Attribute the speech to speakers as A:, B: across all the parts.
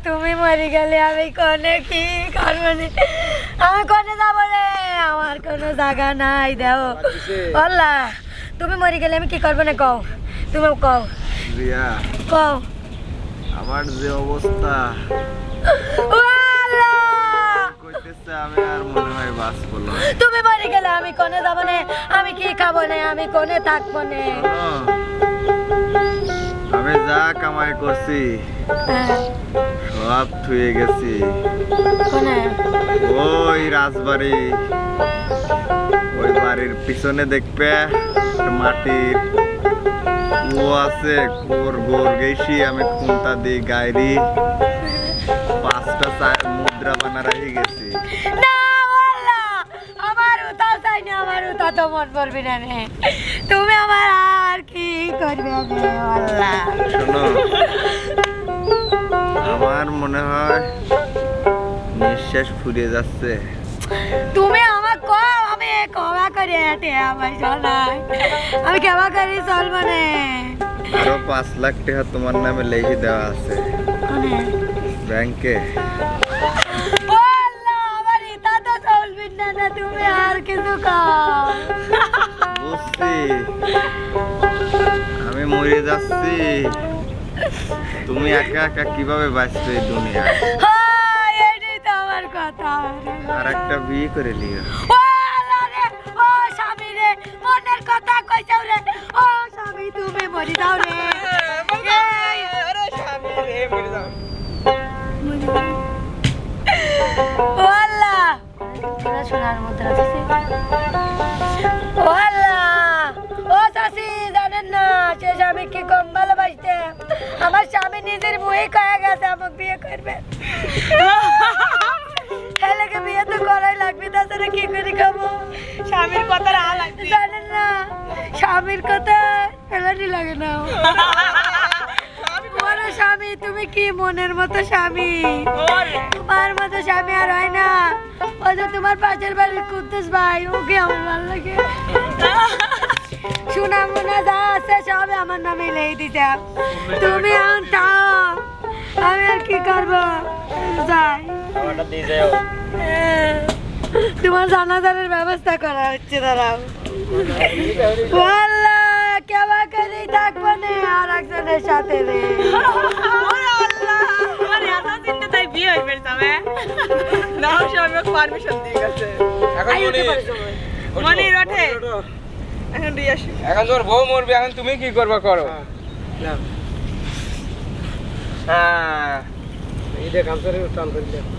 A: তুমি মরে গেলে আমি কোনে কি করবো নি? আমি কোনে যাবো রে? আমার কোনো জায়গা নাই দেও। আল্লাহ তুমি মরে গেলে আমি কি করবো না কও? তুমি কও
B: রিয়া,
A: কও।
B: আমার যে অবস্থা
A: ও আল্লাহ,
B: কইতেছে আমি আর মনে হয় বাঁচবো না।
A: তুমি মরে গেলে আমি কোনে যাবো না? আমি কি খাবো না? আমি কোনে থাকবো না?
B: শোনো, আমি যা কামাই করছি সব থুয়ে গেছি
A: কোনে?
B: ওই রাজবাড়ি, ওই বাড়ির পিছনে দেখবে একটা মাটির কুয়ো আছে, কুয়োর গোর গেছি আমি খুঁটা দিয়ে গাইরি 5টা চায়ের মুদ্রা বানা রেখে গেছি।
A: না আল্লাহ, আমার উতা চাই না, আমার উতা তো মন পড়বি না রে। তুমি আমার আর কি করবে রে আল্লাহ?
B: শোনো, আমার মনে হয় নিঃশ্বাস ফুরিয়ে যাচ্ছে।
A: তুমি আমার কও, আমি ক্ষমা করে হেঁটে আমার শোনাই, আমি ক্ষমা করে চলবো না।
B: আরো 5 লাখ টাকা তোমার নামে লিখে দেওয়া আছে ব্যাংকে।
A: ও আল্লাহ, আমার ইতা তো চলবি না না, তুমি আর কিছু কও।
B: বুঝছি, আমি মরে যাচ্ছি, তুমি একা একা কিভাবে বাঁচবে এই দুনিয়ায়?
A: হ্যাঁ, এটাই তো আমার কথা।
B: আর একটা বিয়ে করে লিও।
A: ও আল্লাহ রে, ও স্বামী রে, মনের কথা কইছাও রে। ও স্বামী, তুমি মরি যাও রে। ও আল্লাহ, তোরা সোনার মুদ্রা দিছে। ও আল্লাহ, ও চাচি জানেন না সে স্বামী কি কম ভালোবাসতে? আমার স্বামী নিজের বই কয়ে গেছে আমাকে বিয়ে করবে। ছেলেকে বিয়ে তো করাই লাগবে, তাছাড়া কি করে খাবো? স্বামীর কথা জানেন না, স্বামীর কথা ফেলানি লাগে না। বড় স্বামী, তুমি কি মনের মতো স্বামী? তোমার মতো স্বামী আর হয় না। ও যে তোমার পাশের বাড়ির কুদ্দুস ভাই, ওকে আমার ভালো লাগে। সোনা মোনা যা আছে সব আমার নামে লিখে দিতে। তুমি এখন থাও, আমি আর কি করবো? যাই, তোমার জানাজারের ব্যবস্থা করা হচ্ছে। দাঁড়াও, আল্লাহ কেবা করে থাকবো না আর একজনের সাথে রে।
C: এখন তোর বউ মরবে, এখন তুমি কি করবা করো।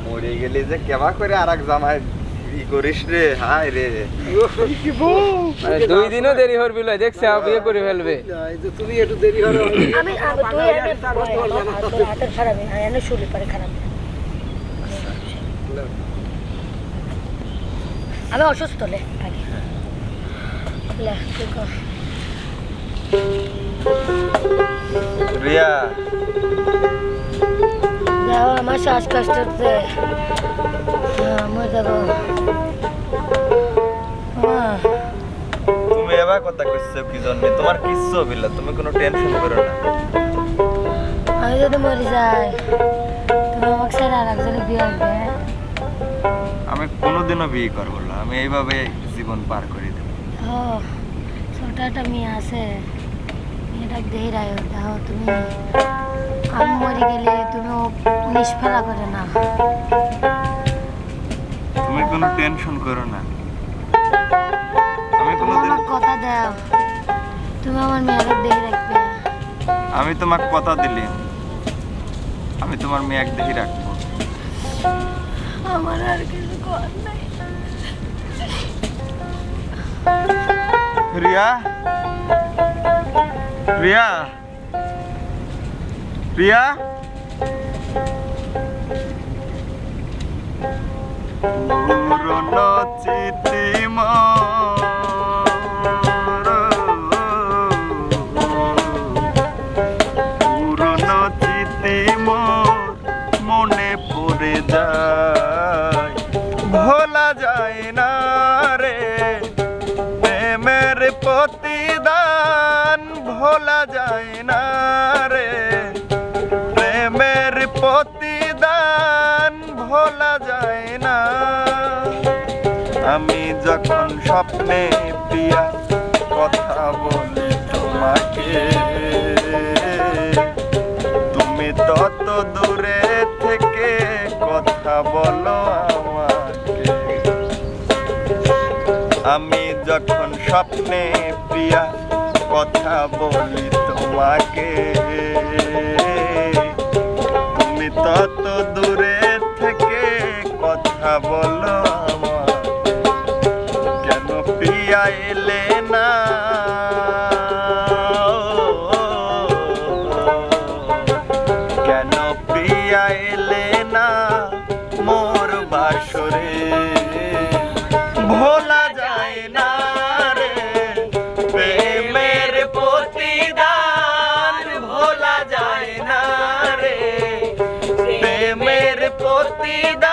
B: মরে গেলি যে কেবা করে আর এক জামাই ই করিস রে? হায় রে,
C: 2 দিনও দেরি হরবি লয়, দেখছে বিয়ে করে ফেলবে।
D: তুমি একটু দেরি হলো।
A: আমি হাতের খারাপ, এনে শুলি পরে খারাপ। আমি অসুস্থ লে আগে লে, তুই কর।
B: রিয়া,
A: যাও, আমার শ্বাসকষ্ট হচ্ছে। মরে যাবো।
B: তুমি এবার কথা কইছো কি জন্য? তোমার কিচ্ছু হইল, তুমি কোনো টেনশন করো না।
A: আমি যদি মরে যাই, তুমি আমাকে ছেড়ে আর একজনের বিয়ে হবে?
B: আমি কোনোদিনও বিয়ে করবো না, আমি এইভাবে জীবন পার করে দেব।
A: ও, ছোট একটা মেয়ে আছে, মেয়েটা দেই রায় দেখো তুমি। আমি মরে গেলে তুমি নিষ্ফেলা করে না।
B: তুমি কোনো টেনশন করো না, আমি
A: তুমি
B: কোনোদিন,
A: আমার কথা দাও, তুমি আমার মেয়েকে দেখে রাখবে।
B: আমি তোমাকে কথা দিলাম, আমি তোমার মেয়ে এক দেখে রাখবো।
A: আমার আর কিছু করার নাই।
B: রিয়া, রিয়া, রিয়া, পুরনো চিঠি পুরনো চিঠি মনে পড়ে যায়, ভোলা যায় না রে, প্রেমের প্রতিদান ভোলা যায় না রে, প্রেমের প্রতি ভোলা যায় না। আমি যখন স্বপ্নে প্রিয়া কথা বলি তোমাকে, তুমি তত দূরে থেকে কথা বলো আমাকে। আমি যখন স্বপ্নে প্রিয়া কথা বলি তোমাকে, তুমি তত দূরে থেকে কথা বলো আমাকে। কেন প্রিয়া এলে না, কেন প্রিয়া এলে না মোর বাসরে? ভোলা যায় না রে প্রেমের প্রতিদান, ভোলা যায় না রে প্রেমের প্রতিদান।